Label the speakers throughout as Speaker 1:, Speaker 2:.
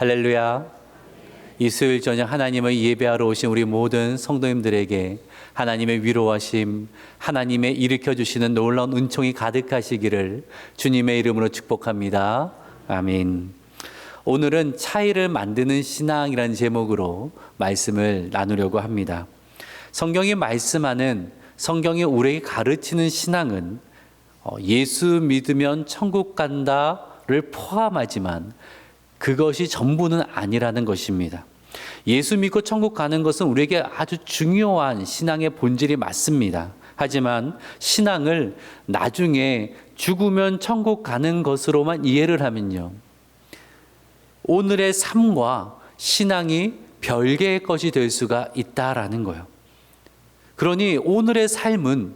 Speaker 1: 할렐루야. 이 수요일 저녁 하나님을 예배하러 오신 우리 모든 성도님들에게 하나님의 위로하심, 하나님의 일으켜주시는 놀라운 은총이 가득하시기를 주님의 이름으로 축복합니다. 아멘. 오늘은 차이를 만드는 신앙이라는 제목으로 말씀을 나누려고 합니다. 성경이 말씀하는, 성경이 우리에게 가르치는 신앙은 예수 믿으면 천국 간다를 포함하지만 그것이 전부는 아니라는 것입니다. 예수 믿고 천국 가는 것은 우리에게 아주 중요한 신앙의 본질이 맞습니다. 하지만 신앙을 나중에 죽으면 천국 가는 것으로만 이해를 하면요, 오늘의 삶과 신앙이 별개의 것이 될 수가 있다라는 거예요. 그러니 오늘의 삶은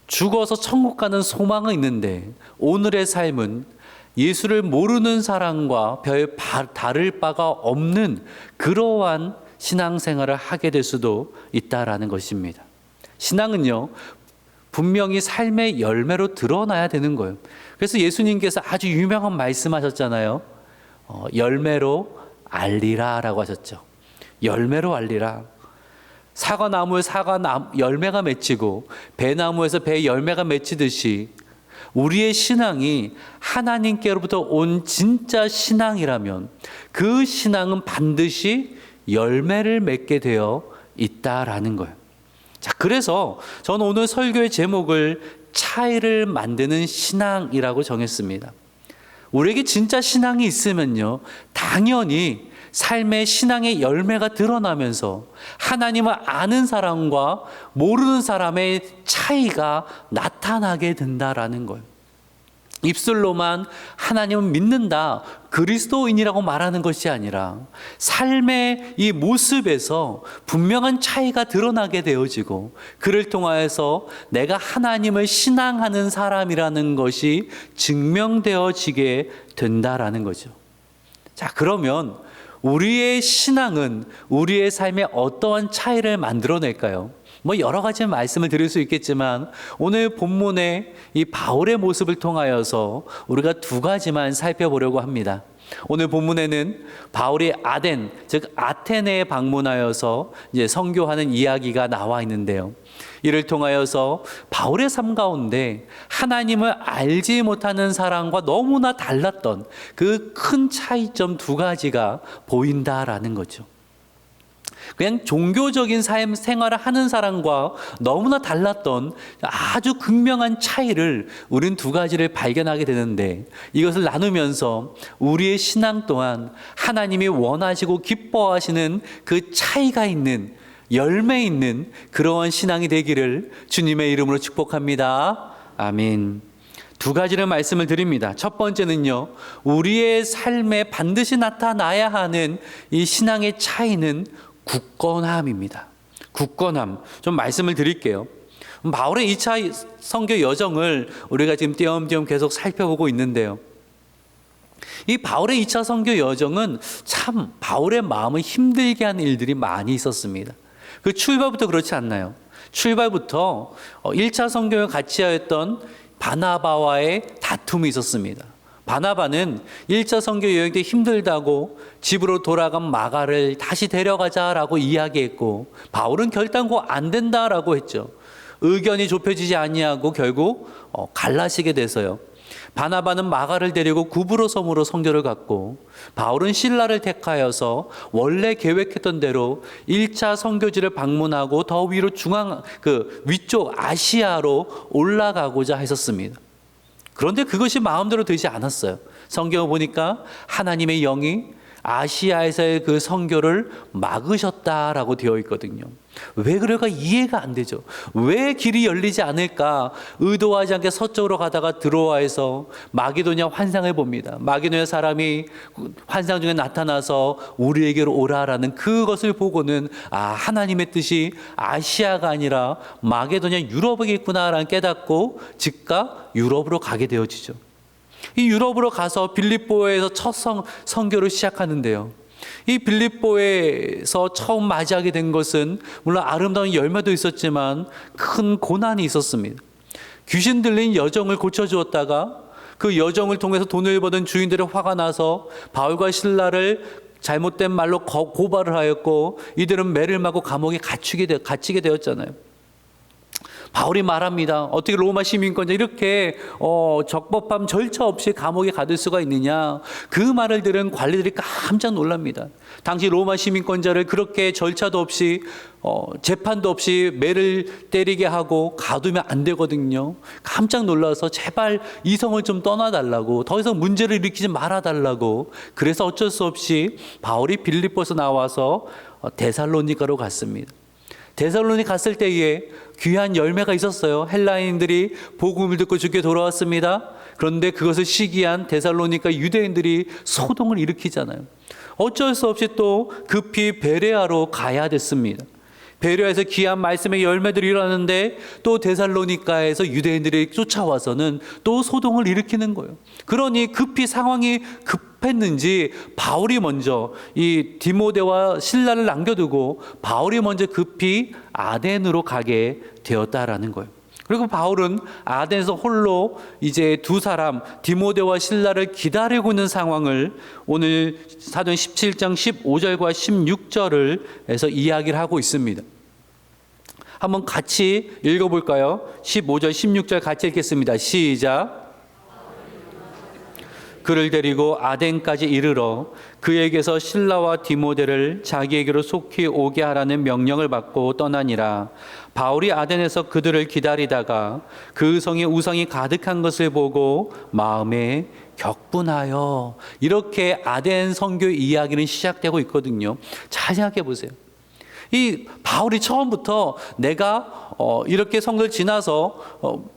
Speaker 1: 죽어서 천국 가는 소망은 있는데, 오늘의 삶은 예수를 모르는 사람과 별 다를 바가 없는 그러한 신앙생활을 하게 될 수도 있다라는 것입니다. 신앙은요, 분명히 삶의 열매로 드러나야 되는 거예요. 그래서 예수님께서 아주 유명한 말씀하셨잖아요. 열매로 알리라 라고 하셨죠. 열매로 알리라. 사과나무에 열매가 맺히고 배나무에서 배 열매가 맺히듯이 우리의 신앙이 하나님께로부터 온 진짜 신앙이라면 그 신앙은 반드시 열매를 맺게 되어 있다라는 거예요. 자, 그래서 저는 오늘 설교의 제목을 차이를 만드는 신앙이라고 정했습니다. 우리에게 진짜 신앙이 있으면요, 당연히 삶의 신앙의 열매가 드러나면서 하나님을 아는 사람과 모르는 사람의 차이가 나타나게 된다라는 거예요. 입술로만 하나님을 믿는다, 그리스도인이라고 말하는 것이 아니라 삶의 이 모습에서 분명한 차이가 드러나게 되어지고, 그를 통하여서 내가 하나님을 신앙하는 사람이라는 것이 증명되어지게 된다라는 거죠. 자, 그러면 우리의 신앙은 우리의 삶에 어떠한 차이를 만들어낼까요? 여러 가지 말씀을 드릴 수 있겠지만 오늘 본문의 이 바울의 모습을 통하여서 우리가 두 가지만 살펴보려고 합니다. 오늘 본문에는 바울이 아덴, 즉 아테네에 방문하여서 이제 선교하는 이야기가 나와 있는데요, 이를 통하여서 바울의 삶 가운데 하나님을 알지 못하는 사람과 너무나 달랐던 그 큰 차이점 두 가지가 보인다라는 거죠. 그냥 종교적인 삶 생활을 하는 사람과 너무나 달랐던 아주 극명한 차이를 우린 두 가지를 발견하게 되는데, 이것을 나누면서 우리의 신앙 또한 하나님이 원하시고 기뻐하시는 그 차이가 있는, 열매 있는 그러한 신앙이 되기를 주님의 이름으로 축복합니다. 아멘. 두 가지를 말씀을 드립니다. 첫 번째는요, 우리의 삶에 반드시 나타나야 하는 이 신앙의 차이는 굳건함입니다. 굳건함. 좀 말씀을 드릴게요. 바울의 2차 선교 여정을 우리가 지금 띄엄띄엄 계속 살펴보고 있는데요, 이 바울의 2차 선교 여정은 참 바울의 마음을 힘들게 하는 일들이 많이 있었습니다. 그 출발부터 그렇지 않나요? 출발부터 1차 선교를 같이 하였던 바나바와의 다툼이 있었습니다. 바나바는 1차 선교 여행 때 힘들다고 집으로 돌아간 마가를 다시 데려가자라고 이야기했고, 바울은 결단코 안 된다라고 했죠. 의견이 좁혀지지 아니하고 결국 갈라지게 돼서요, 바나바는 마가를 데리고 구브로 섬으로 선교를 갔고, 바울은 실라를 택하여서 원래 계획했던 대로 1차 선교지를 방문하고 더 위로 위쪽 아시아로 올라가고자 했었습니다. 그런데 그것이 마음대로 되지 않았어요. 성경을 보니까 하나님의 영이 아시아에서의 그 선교를 막으셨다라고 되어 있거든요. 왜 그럴까 이해가 안 되죠. 왜 길이 열리지 않을까? 의도하지 않게 서쪽으로 가다가 드로아에서 마게도냐 환상을 봅니다. 마게도냐 사람이 환상 중에 나타나서 우리에게로 오라라는 그것을 보고는 하나님의 뜻이 아시아가 아니라 마게도냐 유럽이겠구나라는 깨닫고 즉각 유럽으로 가게 되어지죠. 이 유럽으로 가서 빌립보에서 첫 선교를 시작하는데요, 이 빌립보에서 처음 맞이하게 된 것은 물론 아름다운 열매도 있었지만 큰 고난이 있었습니다. 귀신 들린 여정을 고쳐주었다가 그 여정을 통해서 돈을 버는 주인들의 화가 나서 바울과 실라를 잘못된 말로 고발을 하였고 이들은 매를 맞고 감옥에 갇히게 되었잖아요. 바울이 말합니다. 어떻게 로마 시민권자 이렇게 적법함 절차 없이 감옥에 가둘 수가 있느냐. 그 말을 들은 관리들이 깜짝 놀랍니다. 당시 로마 시민권자를 그렇게 절차도 없이 재판도 없이 매를 때리게 하고 가두면 안 되거든요. 깜짝 놀라서 제발 이 성을 좀 떠나달라고, 더 이상 문제를 일으키지 말아달라고. 그래서 어쩔 수 없이 바울이 빌립보에서 나와서 데살로니가로 갔습니다. 데살로니 갔을 때에 귀한 열매가 있었어요. 헬라인들이 복음을 듣고 주께 돌아왔습니다. 그런데 그것을 시기한 데살로니가 유대인들이 소동을 일으키잖아요. 어쩔 수 없이 또 급히 베레아로 가야 됐습니다. 베레아에서 귀한 말씀의 열매들이 일어나는데 또 데살로니가에서 유대인들이 쫓아와서는 또 소동을 일으키는 거예요. 그러니 급히 상황이 급했는지 바울이 먼저 이 디모데와 실라를 남겨두고 바울이 먼저 급히 아덴으로 가게 되었다라는 거예요. 그리고 바울은 아덴에서 홀로 이제 두 사람 디모데와 실라를 기다리고 있는 상황을 오늘 사도행 17장 15절과 16절을 해서 이야기를 하고 있습니다. 한번 같이 읽어볼까요? 15절 16절 같이 읽겠습니다. 시작. 그를 데리고 아덴까지 이르러 그에게서 실라와 디모데를 자기에게로 속히 오게 하라는 명령을 받고 떠나니라. 바울이 아덴에서 그들을 기다리다가 그 성에 우상이 가득한 것을 보고 마음에 격분하여, 이렇게 아덴 선교 이야기는 시작되고 있거든요. 잘 생각해 보세요. 이 바울이 처음부터 내가 이렇게 성을 지나서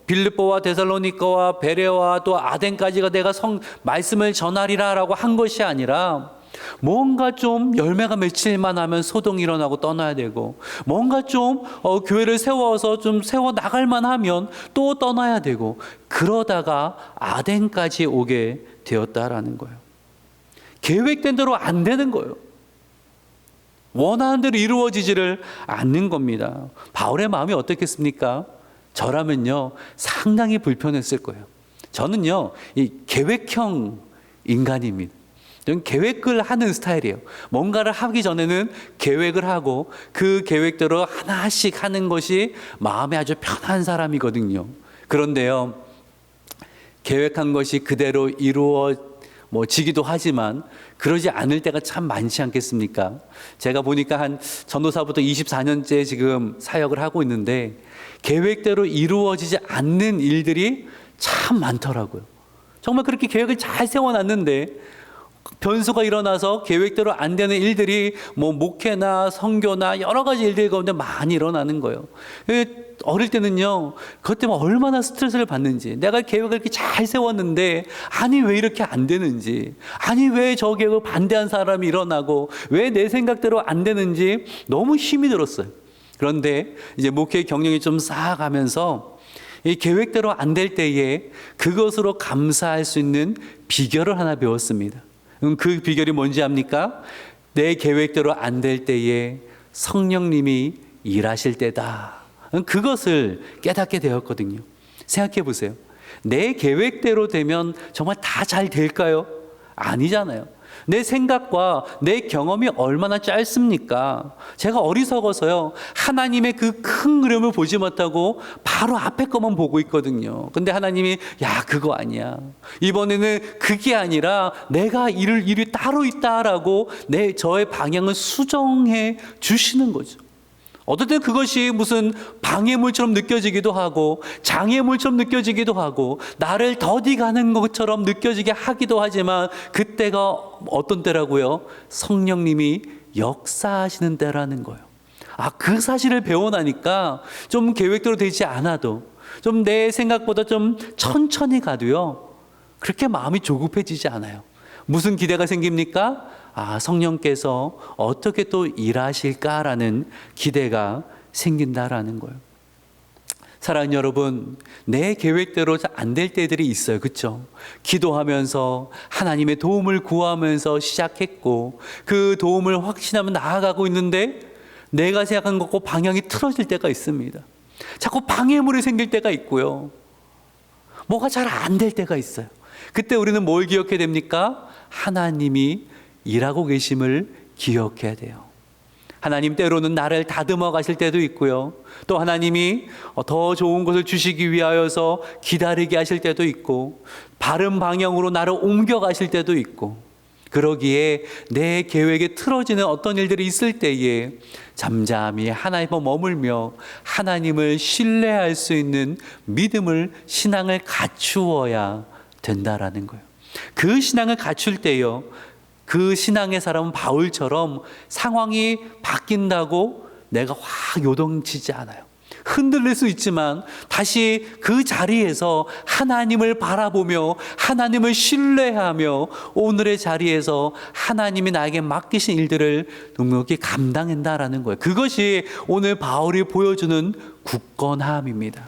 Speaker 1: 빌립보와 데살로니가와 베레와 또 아덴까지가 내가 말씀을 전하리라라고 한 것이 아니라, 뭔가 좀 열매가 맺힐만 하면 소동이 일어나고 떠나야 되고, 뭔가 좀 교회를 세워서 좀 세워 나갈만 하면 또 떠나야 되고, 그러다가 아덴까지 오게 되었다라는 거예요. 계획된 대로 안 되는 거예요. 원하는 대로 이루어지지를 않는 겁니다. 바울의 마음이 어떻겠습니까? 저라면요 상당히 불편했을 거예요. 저는요 이 계획형 인간입니다. 저는 계획을 하는 스타일이에요. 뭔가를 하기 전에는 계획을 하고 그 계획대로 하나씩 하는 것이 마음에 아주 편한 사람이거든요. 그런데요, 계획한 것이 그대로 이루어지기도 하지만 그러지 않을 때가 참 많지 않겠습니까? 제가 보니까 한 전도사부터 24년째 지금 사역을 하고 있는데 계획대로 이루어지지 않는 일들이 참 많더라고요. 정말 그렇게 계획을 잘 세워놨는데 변수가 일어나서 계획대로 안 되는 일들이 목회나 선교나 여러 가지 일들 가운데 많이 일어나는 거예요. 어릴 때는요, 그것 때문에 얼마나 스트레스를 받는지, 내가 계획을 이렇게 잘 세웠는데 아니 왜 이렇게 안 되는지, 아니 왜 저 계획을 반대한 사람이 일어나고 왜 내 생각대로 안 되는지 너무 힘이 들었어요. 그런데 이제 목회 경력이 좀 쌓아가면서 이 계획대로 안 될 때에 그것으로 감사할 수 있는 비결을 하나 배웠습니다. 그 비결이 뭔지 압니까? 내 계획대로 안 될 때에 성령님이 일하실 때다. 그것을 깨닫게 되었거든요. 생각해 보세요. 내 계획대로 되면 정말 다 잘 될까요? 아니잖아요. 내 생각과 내 경험이 얼마나 짧습니까? 제가 어리석어서요, 하나님의 그 큰 그림을 보지 못하고 바로 앞에 것만 보고 있거든요. 근데 하나님이 야 그거 아니야, 이번에는 그게 아니라 내가 이룰 일이 따로 있다라고 저의 방향을 수정해 주시는 거죠. 어떨 때 그것이 무슨 방해물처럼 느껴지기도 하고 장애물처럼 느껴지기도 하고 나를 더디가는 것처럼 느껴지게 하기도 하지만, 그때가 어떤 때라고요? 성령님이 역사하시는 때라는 거예요. 그 사실을 배워나니까 좀 계획대로 되지 않아도, 좀 내 생각보다 좀 천천히 가도요, 그렇게 마음이 조급해지지 않아요. 무슨 기대가 생깁니까? 성령께서 어떻게 또 일하실까라는 기대가 생긴다라는 거예요. 사랑하는 여러분, 내 계획대로 안 될 때들이 있어요. 그렇죠? 기도하면서 하나님의 도움을 구하면서 시작했고 그 도움을 확신하며 나아가고 있는데 내가 생각한 것과 방향이 틀어질 때가 있습니다. 자꾸 방해물이 생길 때가 있고요, 뭐가 잘 안 될 때가 있어요. 그때 우리는 뭘 기억해야 됩니까? 하나님이 일하고 계심을 기억해야 돼요. 하나님 때로는 나를 다듬어 가실 때도 있고요. 또 하나님이 더 좋은 것을 주시기 위하여서 기다리게 하실 때도 있고, 바른 방향으로 나를 옮겨 가실 때도 있고, 그러기에 내 계획에 틀어지는 어떤 일들이 있을 때에 잠잠히 하나님과 머물며 하나님을 신뢰할 수 있는 믿음을, 신앙을 갖추어야 된다라는 거예요. 그 신앙을 갖출 때요, 그 신앙의 사람은 바울처럼 상황이 바뀐다고 내가 확 요동치지 않아요. 흔들릴 수 있지만 다시 그 자리에서 하나님을 바라보며 하나님을 신뢰하며 오늘의 자리에서 하나님이 나에게 맡기신 일들을 넉넉히 감당한다라는 거예요. 그것이 오늘 바울이 보여주는 굳건함입니다.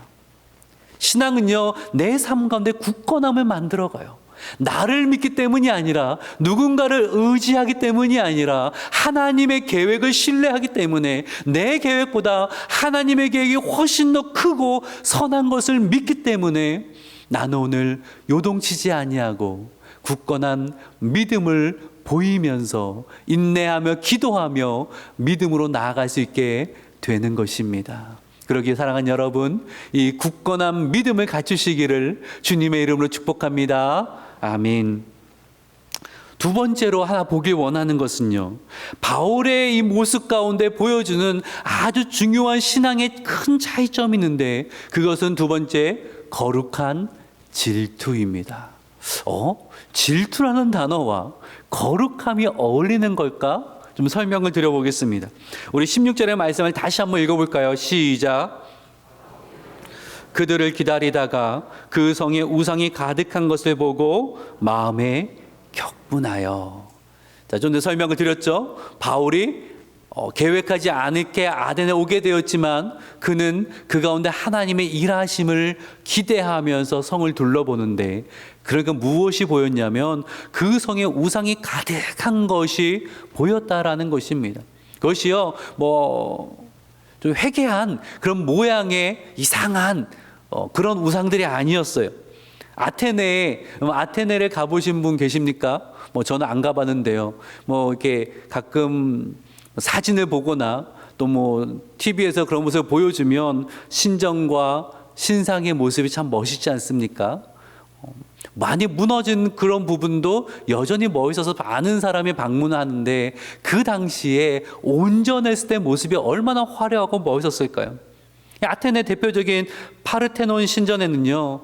Speaker 1: 신앙은요, 내 삶 가운데 굳건함을 만들어가요. 나를 믿기 때문이 아니라, 누군가를 의지하기 때문이 아니라 하나님의 계획을 신뢰하기 때문에, 내 계획보다 하나님의 계획이 훨씬 더 크고 선한 것을 믿기 때문에 나는 오늘 요동치지 아니하고 굳건한 믿음을 보이면서 인내하며 기도하며 믿음으로 나아갈 수 있게 되는 것입니다. 그러기에 사랑하는 여러분, 이 굳건한 믿음을 갖추시기를 주님의 이름으로 축복합니다. 아멘. 두 번째로 하나 보길 원하는 것은요, 바울의 이 모습 가운데 보여주는 아주 중요한 신앙의 큰 차이점이 있는데, 그것은 두 번째, 거룩한 질투입니다. 질투라는 단어와 거룩함이 어울리는 걸까? 좀 설명을 드려보겠습니다. 우리 16절의 말씀을 다시 한번 읽어볼까요? 시작. 그들을 기다리다가 그 성에 우상이 가득한 것을 보고 마음에 격분하여. 자, 좀 더 설명을 드렸죠. 바울이 계획하지 않게 아덴에 오게 되었지만 그는 그 가운데 하나님의 일하심을 기대하면서 성을 둘러보는데, 그러니까 무엇이 보였냐면 그 성에 우상이 가득한 것이 보였다라는 것입니다. 그것이요, 좀 회개한 그런 모양의 이상한 그런 우상들이 아니었어요. 아테네를 가보신 분 계십니까? 저는 안 가봤는데요. 이렇게 가끔 사진을 보거나 또 TV에서 그런 모습을 보여주면 신정과 신상의 모습이 참 멋있지 않습니까? 많이 무너진 그런 부분도 여전히 멋있어서 많은 사람이 방문하는데, 그 당시에 온전했을 때 모습이 얼마나 화려하고 멋있었을까요? 아테네 대표적인 파르테논 신전에는요,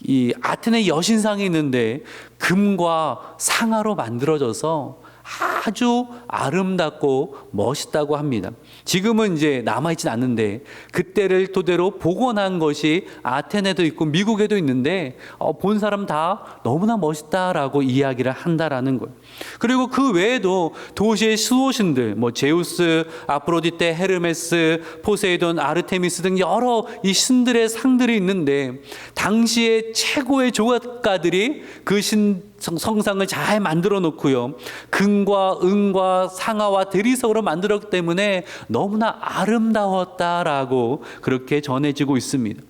Speaker 1: 이 아테네 여신상이 있는데 금과 상아로 만들어져서 아주 아름답고 멋있다고 합니다. 지금은 이제 남아있진 않는데, 그때를 토대로 복원한 것이 아테네도 있고 미국에도 있는데 본 사람 다 너무나 멋있다라고 이야기를 한다라는 거예요. 그리고 그 외에도 도시의 수호신들, 제우스, 아프로디테, 헤르메스, 포세이돈, 아르테미스 등 여러 이 신들의 상들이 있는데, 당시의 최고의 조각가들이 그 성상을 잘 만들어 놓고요, 금과 은과 상아와 대리석으로 만들었기 때문에 너무나 아름다웠다라고 그렇게 전해지고 있습니다.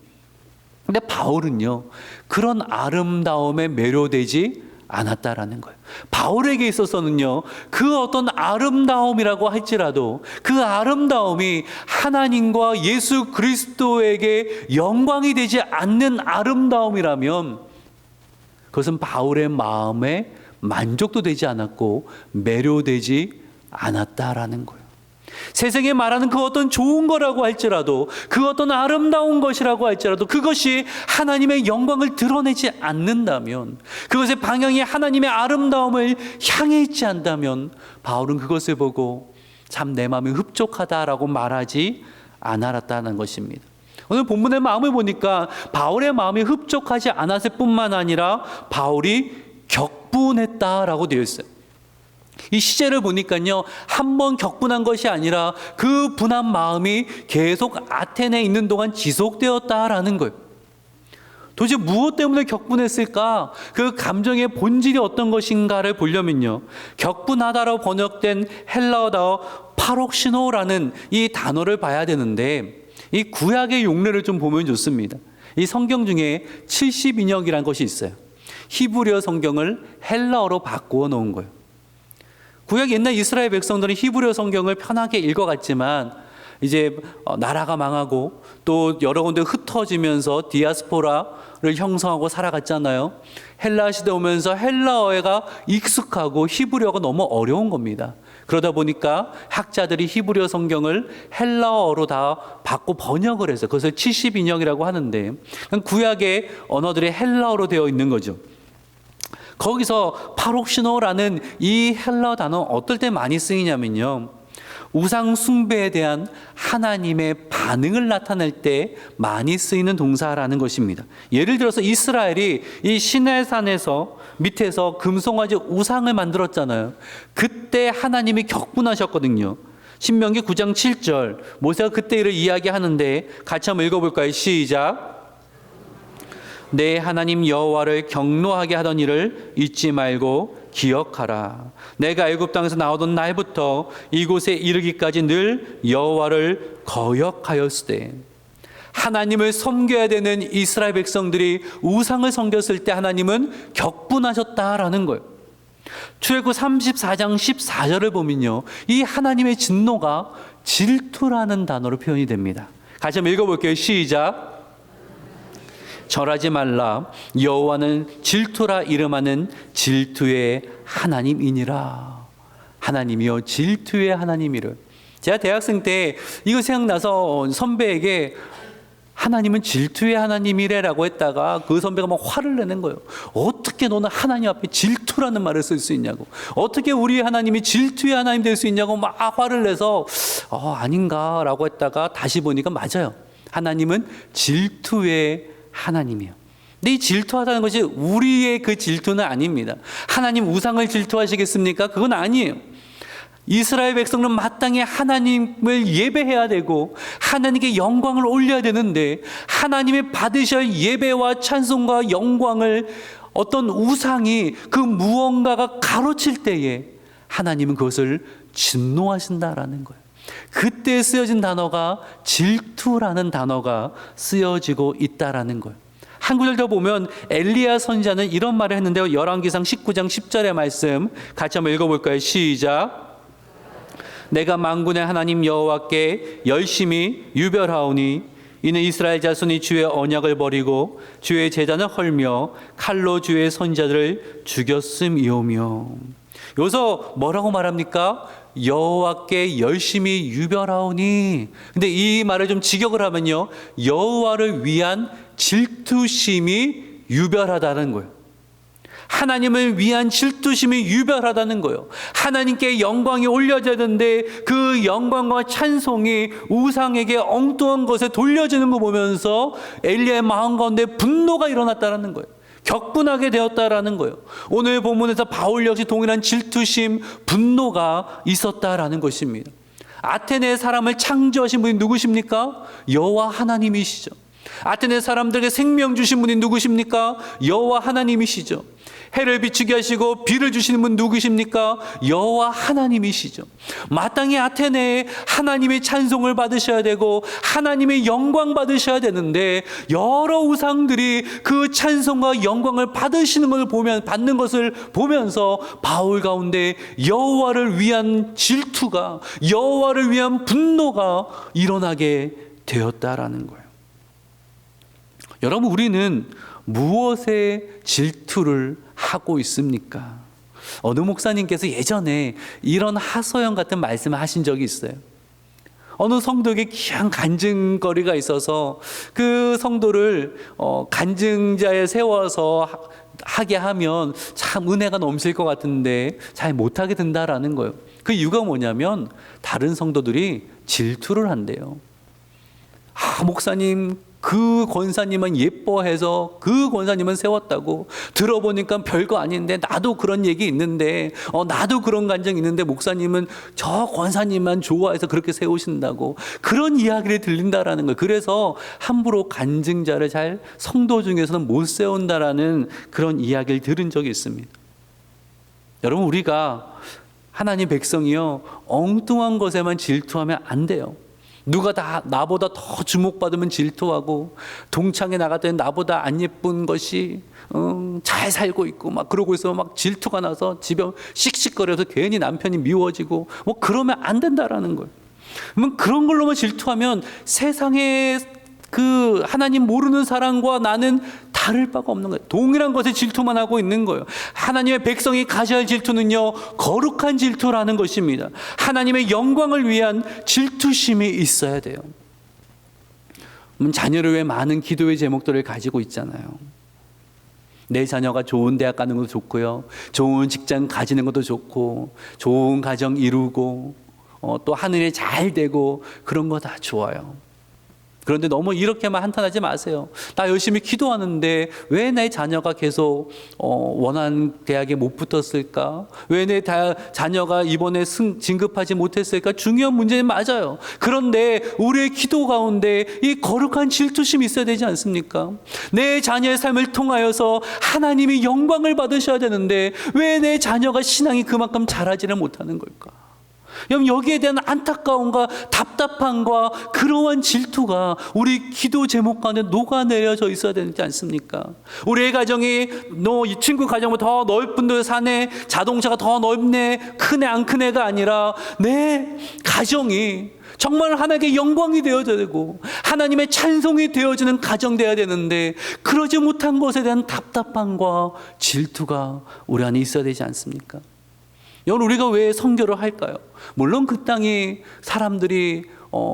Speaker 1: 근데 바울은요, 그런 아름다움에 매료되지 않았다라는 거예요. 바울에게 있어서는요, 그 어떤 아름다움이라고 할지라도 그 아름다움이 하나님과 예수 그리스도에게 영광이 되지 않는 아름다움이라면 그것은 바울의 마음에 만족도 되지 않았고 매료되지 않았다라는 거예요. 세상에 말하는 그 어떤 좋은 거라고 할지라도, 그 어떤 아름다운 것이라고 할지라도 그것이 하나님의 영광을 드러내지 않는다면, 그것의 방향이 하나님의 아름다움을 향해 있지 않다면 바울은 그것을 보고 참 내 마음이 흡족하다라고 말하지 않았다는 것입니다. 오늘 본문의 마음을 보니까 바울의 마음이 흡족하지 않았을 뿐만 아니라 바울이 격분했다라고 되어 있어요. 이 시제를 보니까요, 한 번 격분한 것이 아니라 그 분한 마음이 계속 아테네에 있는 동안 지속되었다라는 거예요. 도대체 무엇 때문에 격분했을까? 그 감정의 본질이 어떤 것인가를 보려면요, 격분하다라고 번역된 헬라어다어 파록시노라는 이 단어를 봐야 되는데, 이 구약의 용례를 좀 보면 좋습니다. 이 성경 중에 70인역이라는 것이 있어요. 히브리어 성경을 헬라어로 바꾸어 놓은 거예요. 구약 옛날 이스라엘 백성들은 히브리어 성경을 편하게 읽어갔지만 이제 나라가 망하고 또 여러 군데 흩어지면서 디아스포라를 형성하고 살아갔잖아요. 헬라 시대 오면서 헬라어가 익숙하고 히브리어가 너무 어려운 겁니다. 그러다 보니까 학자들이 히브리어 성경을 헬라어로 다 바꿔 번역을 해서 그것을 70인역이라고 하는데 구약의 언어들이 헬라어로 되어 있는 거죠. 거기서 파록시노라는 이 헬라어 단어 어떨 때 많이 쓰이냐면요, 우상 숭배에 대한 하나님의 반응을 나타낼 때 많이 쓰이는 동사라는 것입니다. 예를 들어서 이스라엘이 이 시내산에서 밑에서 금송아지 우상을 만들었잖아요. 그때 하나님이 격분하셨거든요. 신명기 9장 7절 모세가 그때 일을 이야기하는데 같이 한번 읽어볼까요? 시작. 내 하나님 여호와를 경노하게 하던 일을 잊지 말고 기억하라. 내가 애굽 땅에서 나오던 날부터 이곳에 이르기까지 늘 여호와를 거역하였으되. 하나님을 섬겨야 되는 이스라엘 백성들이 우상을 섬겼을 때 하나님은 격분하셨다라는 거예요. 출애굽 34장 14절을 보면요, 이 하나님의 진노가 질투라는 단어로 표현이 됩니다. 같이 한번 읽어볼게요. 시작. 절하지 말라. 여호와는 질투라 이름하는 질투의 하나님이니라. 하나님이여 질투의 하나님이라. 제가 대학생 때 이거 생각나서 선배에게 하나님은 질투의 하나님이래라고 했다가 그 선배가 막 화를 내는 거예요. 어떻게 너는 하나님 앞에 질투라는 말을 쓸 수 있냐고, 어떻게 우리 하나님이 질투의 하나님 될 수 있냐고 막 화를 내서 아닌가라고 했다가 다시 보니까 맞아요. 하나님은 질투의 하나님이에요. 근데 이 질투하다는 것이 우리의 그 질투는 아닙니다. 하나님 우상을 질투하시겠습니까? 그건 아니에요. 이스라엘 백성은 마땅히 하나님을 예배해야 되고 하나님께 영광을 올려야 되는데 하나님의 받으셔야 예배와 찬송과 영광을 어떤 우상이 그 무언가가 가로칠 때에 하나님은 그것을 진노하신다라는 거예요. 그때 쓰여진 단어가 질투라는 단어가 쓰여지고 있다라는 거예요. 한 구절 더 보면 엘리야 선지자는 이런 말을 했는데요. 열왕기상 19장 10절의 말씀 같이 한번 읽어볼까요? 시작. 내가 만군의 하나님 여호와께 열심히 유별하오니 이는 이스라엘 자손이 주의 언약을 버리고 주의 제단을 헐며 칼로 주의 선지자들을 죽였음이오며. 여기서 뭐라고 말합니까? 여호와께 열심히 유별하오니. 근데 이 말을 좀 직역을 하면요, 여호와를 위한 질투심이 유별하다는 거예요. 하나님을 위한 질투심이 유별하다는 거예요. 하나님께 영광이 올려져야 되는데 그 영광과 찬송이 우상에게 엉뚱한 것에 돌려지는 거 보면서 엘리야의 마음 가운데 분노가 일어났다는 거예요. 격분하게 되었다라는 거예요. 오늘 본문에서 바울 역시 동일한 질투심, 분노가 있었다라는 것입니다. 아테네 사람을 창조하신 분이 누구십니까? 여호와 하나님이시죠. 아테네 사람들에게 생명 주신 분이 누구십니까? 여호와 하나님이시죠. 해를 비추게 하시고 비를 주시는 분 누구십니까? 여호와 하나님이시죠. 마땅히 아테네에 하나님의 찬송을 받으셔야 되고 하나님의 영광 받으셔야 되는데 여러 우상들이 그 찬송과 영광을 받는 것을 보면서 바울 가운데 여호와를 위한 질투가, 여호와를 위한 분노가 일어나게 되었다라는 거예요. 여러분, 우리는 무엇에 질투를 하고 있습니까? 어느 목사님께서 예전에 이런 하소연 같은 말씀을 하신 적이 있어요. 어느 성도에게 귀한 간증거리가 있어서 그 성도를 간증자에 세워서 하게 하면 참 은혜가 넘칠 것 같은데 잘 못하게 된다라는 거예요. 그 이유가 뭐냐면 다른 성도들이 질투를 한대요. 목사님, 그 권사님은 예뻐해서 그 권사님은 세웠다고, 들어보니까 별거 아닌데 나도 그런 얘기 있는데 나도 그런 간증 있는데 목사님은 저 권사님만 좋아해서 그렇게 세우신다고, 그런 이야기를 들린다라는 거예요. 그래서 함부로 간증자를 잘 성도 중에서는 못 세운다라는 그런 이야기를 들은 적이 있습니다. 여러분, 우리가 하나님 백성이요, 엉뚱한 것에만 질투하면 안 돼요. 누가 다 나보다 더 주목받으면 질투하고, 동창회 나갈 때는 나보다 안 예쁜 것이 잘 살고 있고 막 그러고 있으면 막 질투가 나서 집에 씩씩거려서 괜히 남편이 미워지고, 뭐 그러면 안 된다라는 거예요. 그러면 그런 걸로만 질투하면 세상에 그 하나님 모르는 사람과 나는 다를 바가 없는 거예요. 동일한 것에 질투만 하고 있는 거예요. 하나님의 백성이 가져야 할 질투는요, 거룩한 질투라는 것입니다. 하나님의 영광을 위한 질투심이 있어야 돼요. 자녀를 위해 많은 기도의 제목들을 가지고 있잖아요. 내 자녀가 좋은 대학 가는 것도 좋고요, 좋은 직장 가지는 것도 좋고, 좋은 가정 이루고, 또 하늘에 잘 되고, 그런 거 다 좋아요. 그런데 너무 이렇게만 한탄하지 마세요. 나 열심히 기도하는데 왜 내 자녀가 계속 원하는 대학에 못 붙었을까? 왜 내 자녀가 이번에 진급하지 못했을까? 중요한 문제는 맞아요. 그런데 우리의 기도 가운데 이 거룩한 질투심이 있어야 되지 않습니까? 내 자녀의 삶을 통하여서 하나님이 영광을 받으셔야 되는데 왜 내 자녀가 신앙이 그만큼 잘하지를 못하는 걸까? 여러분, 여기에 대한 안타까움과 답답함과 그러한 질투가 우리 기도 제목 가운데 녹아내려져 있어야 되지 않습니까? 우리의 가정이 이 친구 가정보다 더 넓은 데 사네, 자동차가 더 넓네, 크네 안 크네가 아니라 내 가정이 정말 하나님께 영광이 되어져야 되고 하나님의 찬송이 되어지는 가정 되어야 되는데, 그러지 못한 것에 대한 답답함과 질투가 우리 안에 있어야 되지 않습니까? 여러분, 우리가 왜 선교를 할까요? 물론 그 땅에 사람들이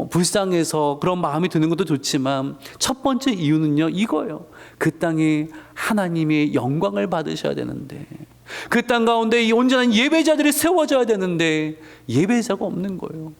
Speaker 1: 불쌍해서 그런 마음이 드는 것도 좋지만, 첫 번째 이유는요, 이거예요. 그 땅에 하나님의 영광을 받으셔야 되는데, 그 땅 가운데 이 온전한 예배자들이 세워져야 되는데 예배자가 없는 거예요.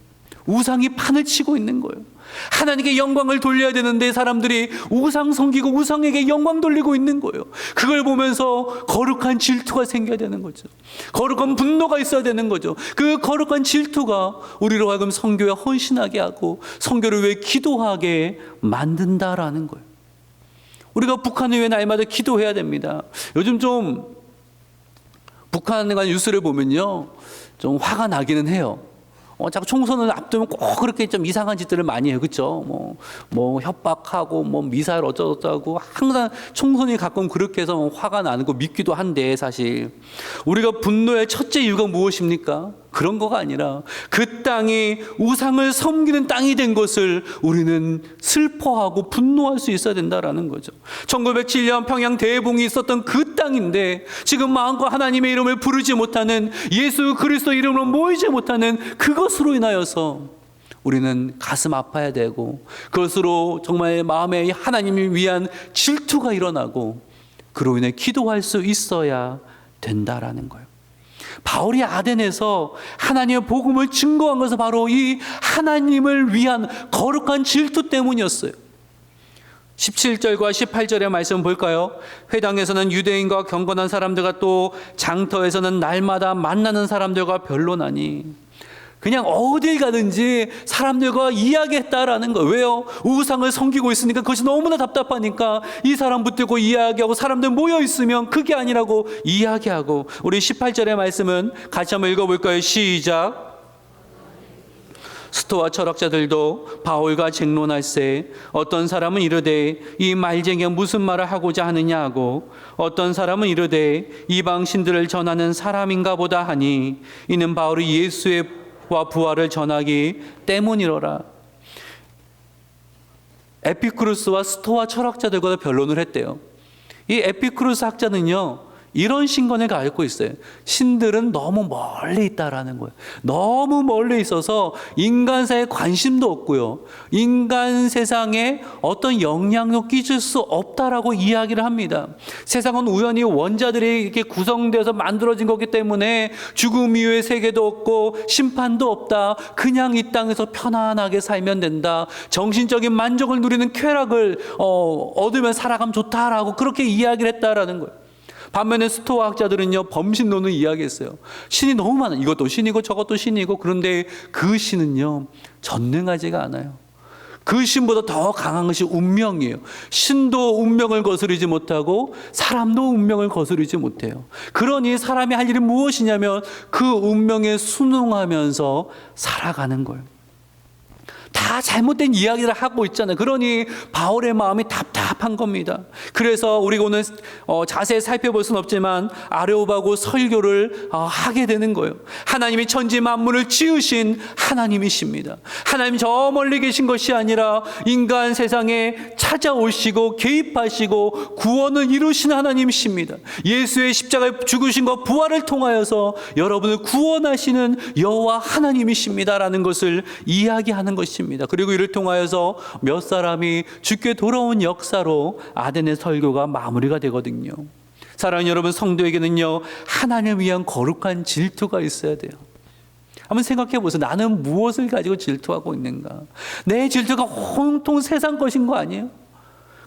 Speaker 1: 우상이 판을 치고 있는 거예요. 하나님께 영광을 돌려야 되는데 사람들이 우상 섬기고 우상에게 영광 돌리고 있는 거예요. 그걸 보면서 거룩한 질투가 생겨야 되는 거죠. 거룩한 분노가 있어야 되는 거죠. 그 거룩한 질투가 우리로 하여금 선교에 헌신하게 하고 선교를 위해 기도하게 만든다라는 거예요. 우리가 북한을 위해 날마다 기도해야 됩니다. 요즘 좀 북한에 관한 뉴스를 보면요, 좀 화가 나기는 해요. 자꾸 총선을 앞두면 꼭 그렇게 좀 이상한 짓들을 많이 해요. 그렇죠? 뭐 협박하고 뭐 미사일 어쩌고저쩌고 항상 총선이 가끔 그렇게 해서 화가 나는 거 믿기도 한데, 사실 우리가 분노의 첫째 이유가 무엇입니까? 그런 거가 아니라 그 땅이 우상을 섬기는 땅이 된 것을 우리는 슬퍼하고 분노할 수 있어야 된다라는 거죠. 1907년 평양 대봉이 있었던 그 땅인데 지금 마음껏 하나님의 이름을 부르지 못하는, 예수 그리스도 이름으로 모이지 못하는 그것으로 인하여서 우리는 가슴 아파야 되고, 그것으로 정말 마음에 하나님을 위한 질투가 일어나고 그로 인해 기도할 수 있어야 된다라는 거예요. 바울이 아덴에서 하나님의 복음을 증거한 것은 바로 이 하나님을 위한 거룩한 질투 때문이었어요. 17절과 18절의 말씀 볼까요? 회당에서는 유대인과 경건한 사람들과 또 장터에서는 날마다 만나는 사람들과 변론하니, 그냥 어딜 가든지 사람들과 이야기했다라는 거예요. 왜요? 우상을 섬기고 있으니까 그것이 너무나 답답하니까 이 사람 붙들고 이야기하고, 사람들 모여 있으면 그게 아니라고 이야기하고. 우리 18절의 말씀은 같이 한번 읽어볼까요? 시작. 스토아 철학자들도 바울과 쟁론할세 어떤 사람은 이르되 이 말쟁이가 무슨 말을 하고자 하느냐 하고, 어떤 사람은 이르되 이방 신들을 전하는 사람인가 보다 하니, 이는 바울이 예수의 부활을 전하기 때문이로라. 에피쿠루스와 스토아 철학자들과 변론을 했대요. 이 에피쿠루스 학자는요, 이런 신권을 갖고 있어요. 신들은 너무 멀리 있다라는 거예요. 너무 멀리 있어서 인간사에 관심도 없고요, 인간 세상에 어떤 영향도 끼칠 수 없다라고 이야기를 합니다. 세상은 우연히 원자들이 이렇게 구성되어서 만들어진 거기 때문에 죽음 이후의 세계도 없고 심판도 없다. 그냥 이 땅에서 편안하게 살면 된다. 정신적인 만족을 누리는 쾌락을 얻으면 살아가면 좋다라고 그렇게 이야기를 했다라는 거예요. 반면에 스토아 학자들은요, 범신론을 이야기했어요. 신이 너무 많아. 이것도 신이고 저것도 신이고. 그런데 그 신은요, 전능하지가 않아요. 그 신보다 더 강한 것이 운명이에요. 신도 운명을 거스르지 못하고 사람도 운명을 거스르지 못해요. 그러니 사람이 할 일이 무엇이냐면 그 운명에 순응하면서 살아가는 거예요. 다 잘못된 이야기를 하고 있잖아요. 그러니 바울의 마음이 답답한 겁니다. 그래서 우리가 오늘 자세히 살펴볼 수는 없지만 아레오바고 설교를 하게 되는 거예요. 하나님이 천지 만물을 지으신 하나님이십니다. 하나님 저 멀리 계신 것이 아니라 인간 세상에 찾아오시고 개입하시고 구원을 이루신 하나님이십니다. 예수의 십자가에 죽으신 것 부활을 통하여서 여러분을 구원하시는 여호와 하나님이십니다라는 것을 이야기하는 것입니다. 그리고 이를 통하여서 몇 사람이 주께 돌아온 역사로 아덴의 설교가 마무리가 되거든요. 사랑하는 여러분, 성도에게는요 하나님을 위한 거룩한 질투가 있어야 돼요. 한번 생각해 보세요. 나는 무엇을 가지고 질투하고 있는가? 내 질투가 온통 세상 것인 거 아니에요?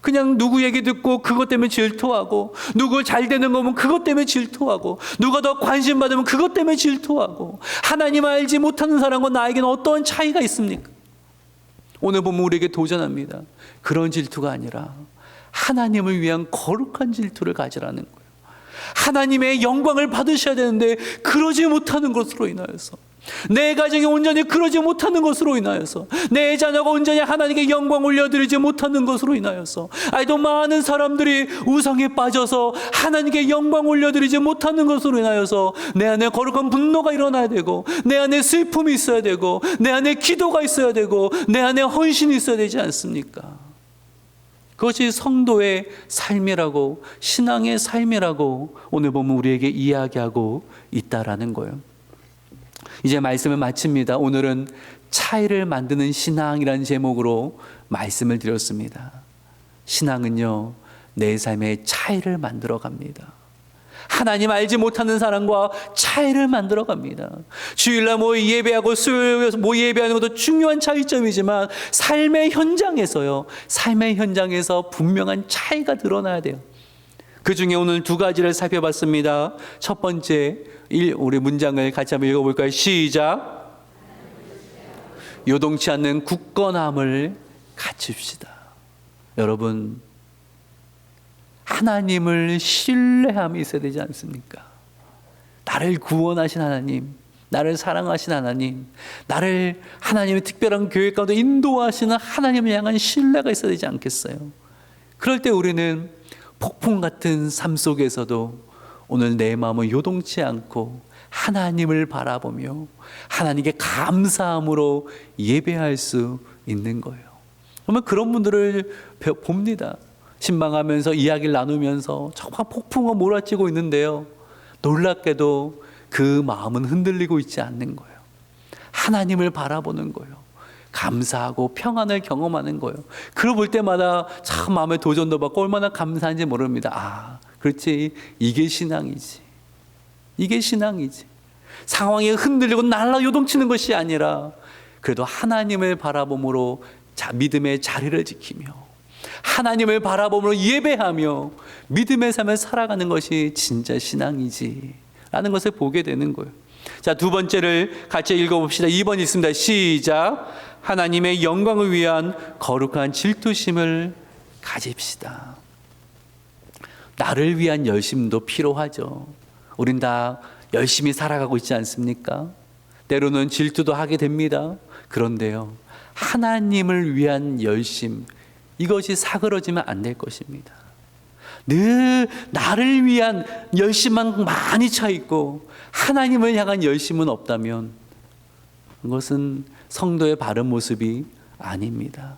Speaker 1: 그냥 누구 얘기 듣고 그것 때문에 질투하고, 누구 잘 되는 거 보면 그것 때문에 질투하고, 누가 더 관심 받으면 그것 때문에 질투하고, 하나님 알지 못하는 사람과 나에게는 어떠한 차이가 있습니까? 오늘 보면 우리에게 도전합니다. 그런 질투가 아니라 하나님을 위한 거룩한 질투를 가지라는 거예요. 하나님의 영광을 받으셔야 되는데 그러지 못하는 것으로 인하여서, 내 가정이 온전히 그러지 못하는 것으로 인하여서, 내 자녀가 온전히 하나님께 영광 올려드리지 못하는 것으로 인하여서, 아이도 많은 사람들이 우상에 빠져서 하나님께 영광 올려드리지 못하는 것으로 인하여서 내 안에 거룩한 분노가 일어나야 되고, 내 안에 슬픔이 있어야 되고, 내 안에 기도가 있어야 되고, 내 안에 헌신이 있어야 되지 않습니까? 그것이 성도의 삶이라고, 신앙의 삶이라고 오늘 보면 우리에게 이야기하고 있다라는 거예요. 이제 말씀을 마칩니다. 오늘은 차이를 만드는 신앙이라는 제목으로 말씀을 드렸습니다. 신앙은요, 내 삶에 차이를 만들어 갑니다. 하나님 알지 못하는 사람과 차이를 만들어 갑니다. 주일날 모이 예배하고 수요일 모이 예배하는 것도 중요한 차이점이지만 삶의 현장에서요, 삶의 현장에서 분명한 차이가 드러나야 돼요. 그 중에 오늘 두 가지를 살펴봤습니다. 첫 번째, 우리 문장을 같이 한번 읽어볼까요? 시작. 요동치 않는 굳건함을 갖춥시다. 여러분, 하나님을 신뢰함이 있어야 되지 않습니까? 나를 구원하신 하나님, 나를 사랑하신 하나님, 나를 하나님의 특별한 계획 가운데 인도하시는 하나님을 향한 신뢰가 있어야 되지 않겠어요? 그럴 때 우리는 폭풍 같은 삶 속에서도 오늘 내 마음은 요동치 않고 하나님을 바라보며 하나님께 감사함으로 예배할 수 있는 거예요. 그러면 그런 분들을 봅니다. 신방하면서 이야기를 나누면서 정말 폭풍과 몰아치고 있는데요, 놀랍게도 그 마음은 흔들리고 있지 않는 거예요. 하나님을 바라보는 거예요. 감사하고 평안을 경험하는 거예요. 그걸 볼 때마다 참 마음에 도전도 받고 얼마나 감사한지 모릅니다. 아, 그렇지, 이게 신앙이지. 이게 신앙이지. 상황이 흔들리고 날라 요동치는 것이 아니라 그래도 하나님을 바라봄으로 믿음의 자리를 지키며 하나님을 바라봄으로 예배하며 믿음의 삶을 살아가는 것이 진짜 신앙이지 라는 것을 보게 되는 거예요. 자, 두 번째를 같이 읽어봅시다. 2번 있습니다. 시작. 하나님의 영광을 위한 거룩한 질투심을 가집시다. 나를 위한 열심도 필요하죠. 우린 다 열심히 살아가고 있지 않습니까? 때로는 질투도 하게 됩니다. 그런데요, 하나님을 위한 열심, 이것이 사그러지면 안 될 것입니다. 늘 나를 위한 열심만 많이 차 있고 하나님을 향한 열심은 없다면 그것은 성도의 바른 모습이 아닙니다.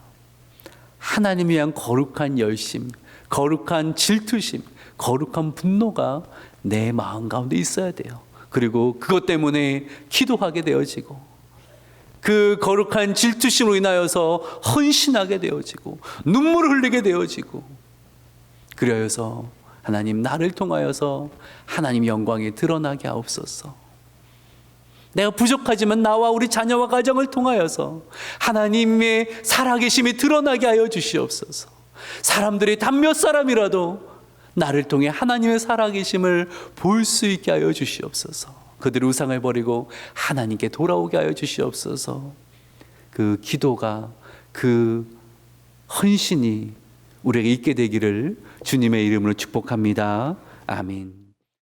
Speaker 1: 하나님을 위한 거룩한 열심, 거룩한 질투심, 거룩한 분노가 내 마음 가운데 있어야 돼요. 그리고 그것 때문에 기도하게 되어지고 그 거룩한 질투심으로 인하여서 헌신하게 되어지고 눈물을 흘리게 되어지고, 그리하여서 하나님, 나를 통하여서 하나님 영광이 드러나게 하옵소서. 내가 부족하지만 나와 우리 자녀와 가정을 통하여서 하나님의 살아계심이 드러나게 하여 주시옵소서. 사람들이 단 몇 사람이라도 나를 통해 하나님의 살아계심을 볼 수 있게 하여 주시옵소서. 그들의 우상을 버리고 하나님께 돌아오게 하여 주시옵소서. 그 기도가, 그 헌신이 우리에게 있게 되기를 주님의 이름으로 축복합니다. 아멘.